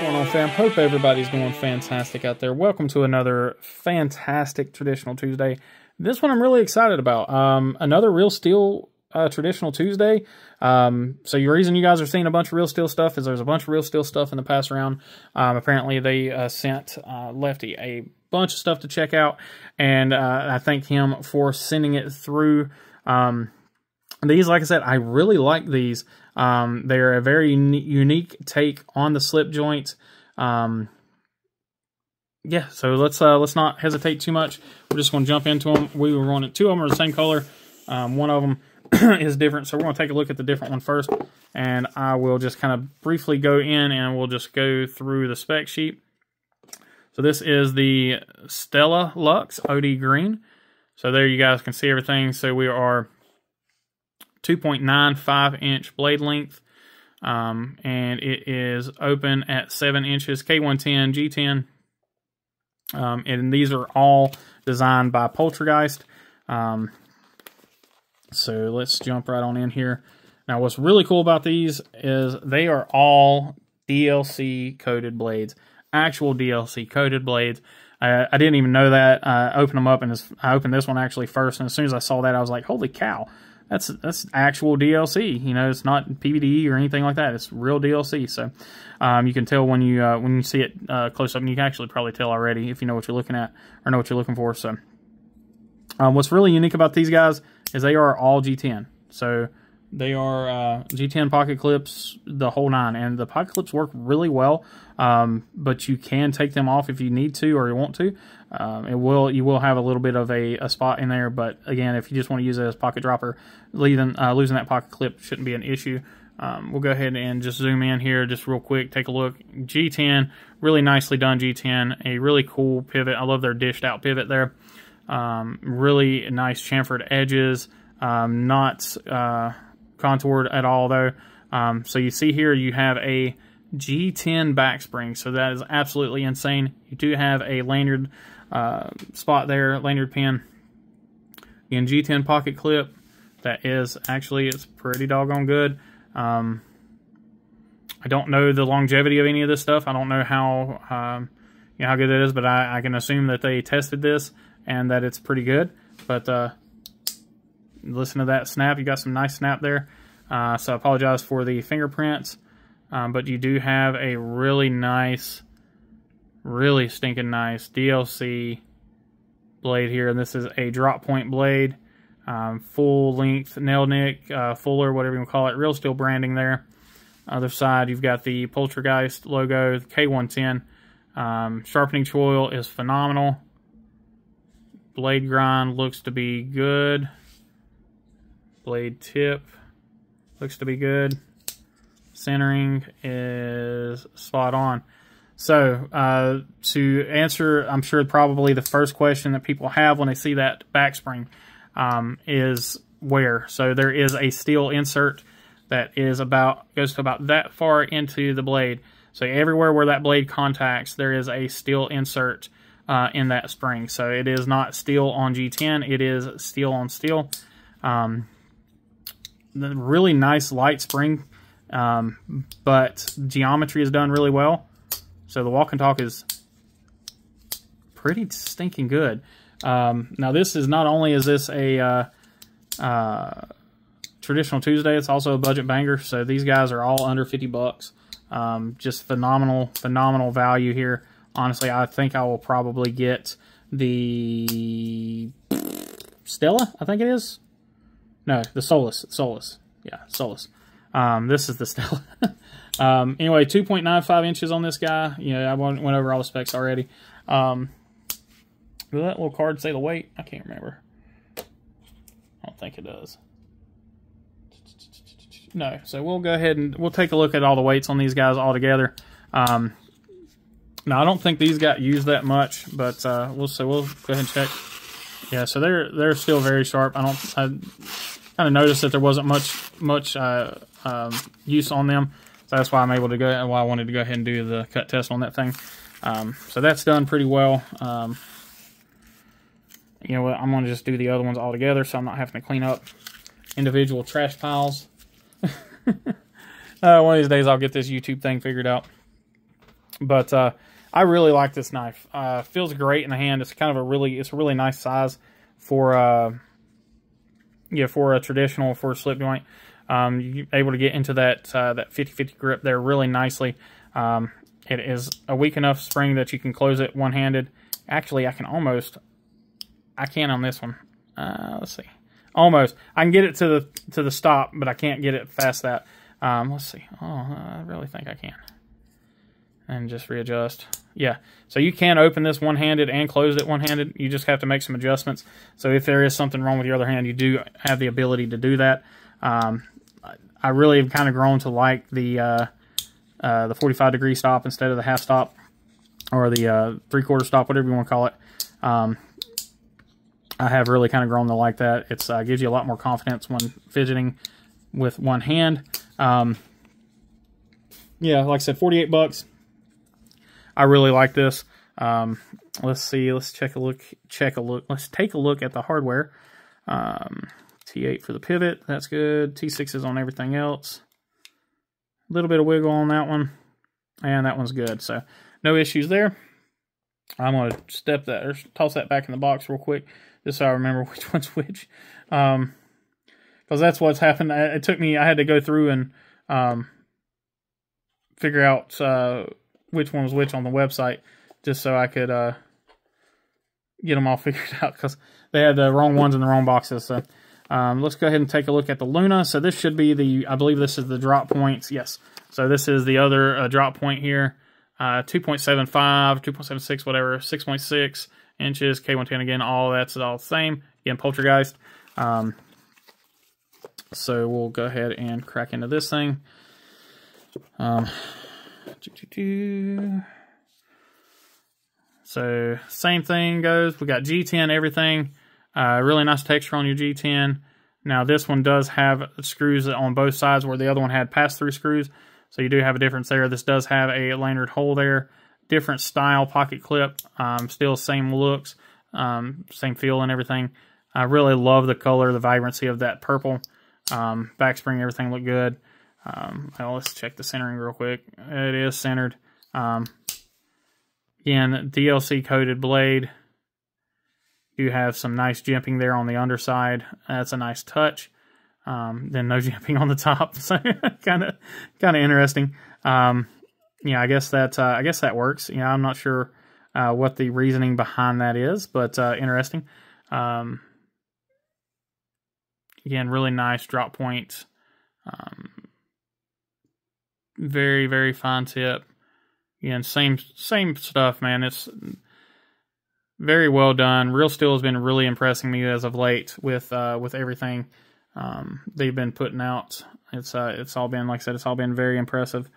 going on, fam? Hope everybody's doing fantastic out there. Welcome to another fantastic Traditional Tuesday. This one I'm really excited about. Another Real Steel Traditional Tuesday. So the reason you guys are seeing a bunch of Real Steel stuff is there's a bunch of Real Steel stuff in the pass round. Apparently they sent Lefty a bunch of stuff to check out, and I thank him for sending it through. These, like I said, I really like these. They're a very unique take on the slip joint. Yeah, so let's not hesitate too much. We're just going to jump into them. We were running two of them are the same color. One of them is different, so we're going to take a look at the different one first, and I will just kind of briefly go in and we'll just go through the spec sheet. So this is the Steel Lux OD Green. So there you guys can see everything. So we are 2.95 inch blade length, and it is open at 7 inches, K110, G10, and these are all designed by Poltergeist. So let's jump right on in here. Now what's really cool about these is they are all DLC coated blades, actual DLC coated blades. I didn't even know that. I opened them up, and I opened this one actually first, and as soon as I saw that I was like, holy cow. That's actual DLC. You know, it's not PVDE or anything like that. It's real DLC. So you can tell when you see it close up, and you can actually probably tell already if you know what you're looking at or know what you're looking for. So what's really unique about these guys is they are all G10. So they are G10 pocket clips, the whole nine, and the pocket clips work really well. But you can take them off if you need to or you want to. You will have a little bit of a spot in there, but again, if you just want to use it as pocket dropper, losing that pocket clip shouldn't be an issue. We'll go ahead and just zoom in here just real quick, take a look. G10, really nicely done G10, a really cool pivot. I love their dished out pivot there. Really nice chamfered edges, not contoured at all though. So you see here you have a G10 back spring, so that is absolutely insane. You do have a lanyard spot there, lanyard pin. Again, G10 pocket clip. That is actually, it's pretty doggone good. I don't know the longevity of any of this stuff. I don't know how how good it is, but I can assume that they tested this and that it's pretty good. But listen to that snap. You got some nice snap there. So I apologize for the fingerprints. But you do have a really nice, really stinking nice DLC blade here. And this is a drop point blade, full length nail nick, fuller, whatever you want to call it, Real Steel branding there. Other side, you've got the Poltergeist logo, K110. Sharpening choil is phenomenal. Blade grind looks to be good. Blade tip looks to be good. Centering is spot on. So to answer, I'm sure probably the first question that people have when they see that back spring is where. So there is a steel insert that is goes to about that far into the blade. So everywhere where that blade contacts, there is a steel insert in that spring. So it is not steel on G10, it is steel on steel. The really nice light spring. But geometry is done really well, so the walk and talk is pretty stinking good. Now this is not only is this a Traditional Tuesday, it's also a budget banger. So these guys are all under 50 bucks. Just phenomenal value here. Honestly, I think I will probably get the Stella, I think it is. No, the Solus. Yeah, Solus. This is the Stella. Anyway, 2.95 inches on this guy. I went over all the specs already. Will that little card say the weight? I can't remember. I don't think it does. No, so we'll go ahead and we'll take a look at all the weights on these guys all together. Now, I don't think these got used that much, but we'll go ahead and check. Yeah, so they're still very sharp. I kind of noticed that there wasn't much use on them, so that's why I'm able to go. Why I wanted to go ahead and do the cut test on that thing. So that's done pretty well. You know what? I'm gonna just do the other ones all together, so I'm not having to clean up individual trash piles. One of these days I'll get this YouTube thing figured out. But I really like this knife. Feels great in the hand. It's kind of a really nice size for for a traditional slip joint. You're able to get into that that 50-50 grip there really nicely. It is a weak enough spring that you can close it one-handed. Actually, I can on this one. Let's see. Almost. I can get it to the stop, but I can't get it past that. Let's see. Oh, I really think I can. And just readjust. Yeah. So you can open this one-handed and close it one-handed. You just have to make some adjustments. So if there is something wrong with your other hand, you do have the ability to do that. I really have kind of grown to like the 45-degree stop instead of the half stop, or the 3/4 stop, whatever you want to call it. I have really kind of grown to like that. It gives you a lot more confidence when fidgeting with one hand. Yeah, like I said, 48 bucks. I really like this. Let's see. Let's take a look. Let's take a look at the hardware. T8 for the pivot. That's good. T6s on everything else. A little bit of wiggle on that one, and that one's good. So no issues there. I'm going to step that or toss that back in the box real quick, just so I remember which one's which. Because that's what's happened. It took me. I had to go through and figure out which one was which on the website, just so I could get them all figured out, because they had the wrong ones in the wrong boxes. So let's go ahead and take a look at the Luna. So this should be I believe this is the drop points. Yes. So this is the other drop point here. 2.75, 2.76, whatever, 6.6 inches, K110 again, that's all the same. Again, Poltergeist. So we'll go ahead and crack into this thing. So same thing goes. We got G10 everything. Really nice texture on your G10. Now this one does have screws on both sides where the other one had pass-through screws. So you do have a difference there. This does have a lanyard hole there. Different style pocket clip. Still same looks. Same feel and everything. I really love the color, the vibrancy of that purple. Back spring, everything looked good. Well, let's check the centering real quick. It is centered. Again, DLC coated blade. You have some nice jimping there on the underside. That's a nice touch. Then no jimping on the top, so kind of interesting. Yeah, I guess that works. Yeah, I'm not sure what the reasoning behind that is, but interesting. Again, really nice drop point. Very, very fine tip. Again, same stuff, man. It's very well done. Real Steel has been really impressing me as of late with everything they've been putting out. It's all been, like I said, it's all been very impressive.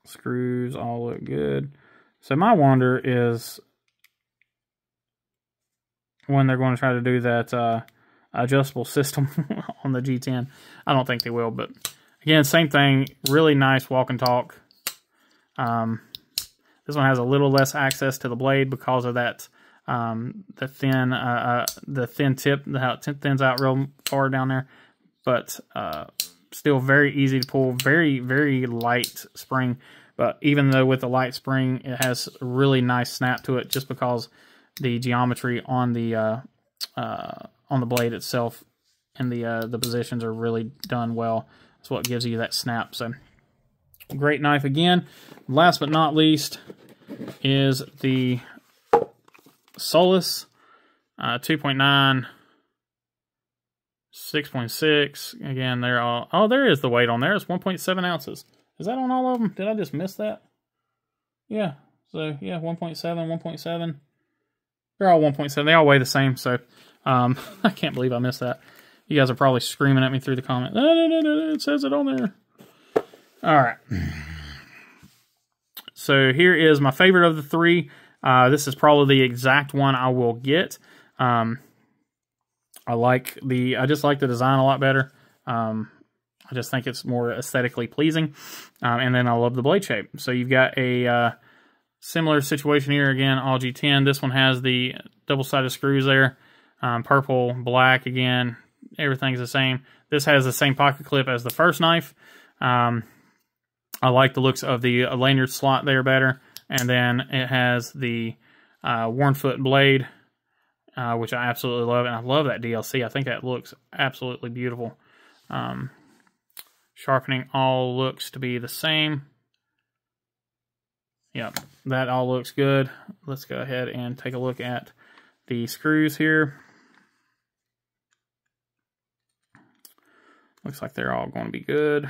Screws all look good. So my wonder is when they're going to try to do that adjustable system on the G10. I don't think they will, but again, same thing. Really nice walk and talk. This one has a little less access to the blade because of that the thin tip, how it thins out real far down there, but still very easy to pull. Very, very light spring, but even though with the light spring, it has a really nice snap to it, just because the geometry on the blade itself and the positions are really done well. That's what gives you that snap. So great knife again. Last but not least is the Solus 2.9, 6.6. Again, they're all, oh, there is the weight on there. It's 1.7 ounces. Is that on all of them? Did I just miss that? Yeah. So yeah, 1.7, 1.7. They're all 1.7. They all weigh the same. So I can't believe I missed that. You guys are probably screaming at me through the comment. No, it says it on there. All right. So here is my favorite of the three. This is probably the exact one I will get. I just like the design a lot better. I just think it's more aesthetically pleasing. And then I love the blade shape. So you've got a similar situation here. Again, all G10. This one has the double-sided screws there. Purple, black, again, everything's the same. This has the same pocket clip as the first knife. I like the looks of the lanyard slot there better. And then it has the worn foot blade, which I absolutely love. And I love that DLC. I think that looks absolutely beautiful. Sharpening all looks to be the same. Yep, that all looks good. Let's go ahead and take a look at the screws here. Looks like they're all going to be good.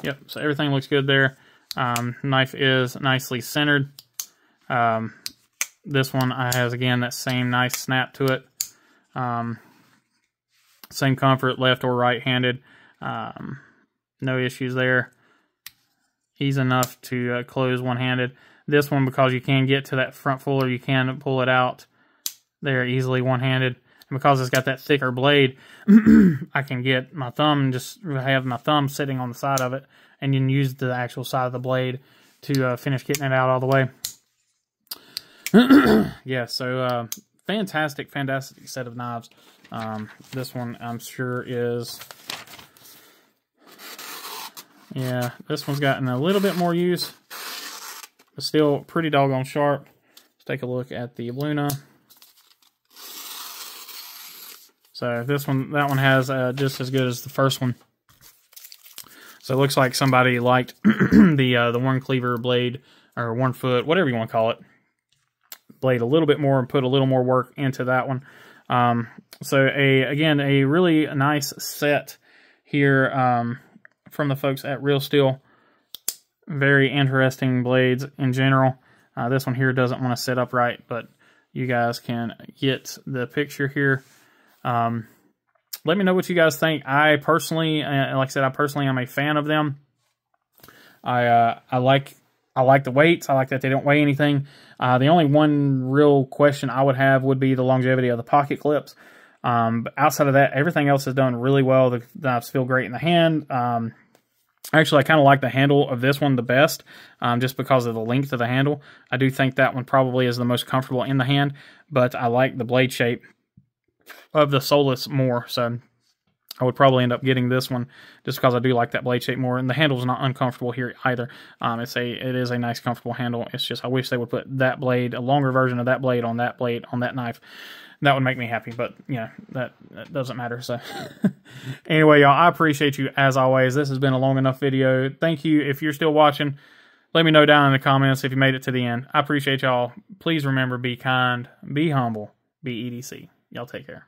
Yep, so everything looks good there. Knife is nicely centered. This one has, again, that same nice snap to it. Same comfort, left or right-handed. No issues there. Easy enough to close one-handed. This one, because you can get to that front fuller, you can pull it out there easily one-handed. And because it's got that thicker blade, I can get my thumb and just have my thumb sitting on the side of it, and you can use the actual side of the blade to finish getting it out all the way. Yeah, so fantastic set of knives. This one I'm sure is, yeah, this one's gotten a little bit more use, but still pretty doggone sharp. Let's take a look at the Luna. So that one has just as good as the first one. So it looks like somebody liked the one cleaver blade, or one foot, whatever you want to call it, blade a little bit more and put a little more work into that one. So again, a really nice set here from the folks at Real Steel. Very interesting blades in general. This one here doesn't want to sit upright, but you guys can get the picture here. Let me know what you guys think. I personally, like I said, am a fan of them. I like the weights. I like that they don't weigh anything. The only one real question I would have would be the longevity of the pocket clips. But outside of that, everything else is done really well. The knives feel great in the hand. Actually, I kind of like the handle of this one the best, just because of the length of the handle. I do think that one probably is the most comfortable in the hand, but I like the blade shape of the Solus more, so I would probably end up getting this one just because I do like that blade shape more, and the handle's not uncomfortable here either. It is a nice, comfortable handle. It's just I wish they would put that blade, a longer version of that blade on that knife. That would make me happy, but yeah, that doesn't matter. So anyway, y'all, I appreciate you as always. This has been a long enough video. Thank you. If you're still watching, let me know down in the comments if you made it to the end. I appreciate y'all. Please remember, be kind, be humble, be EDC. Y'all take care.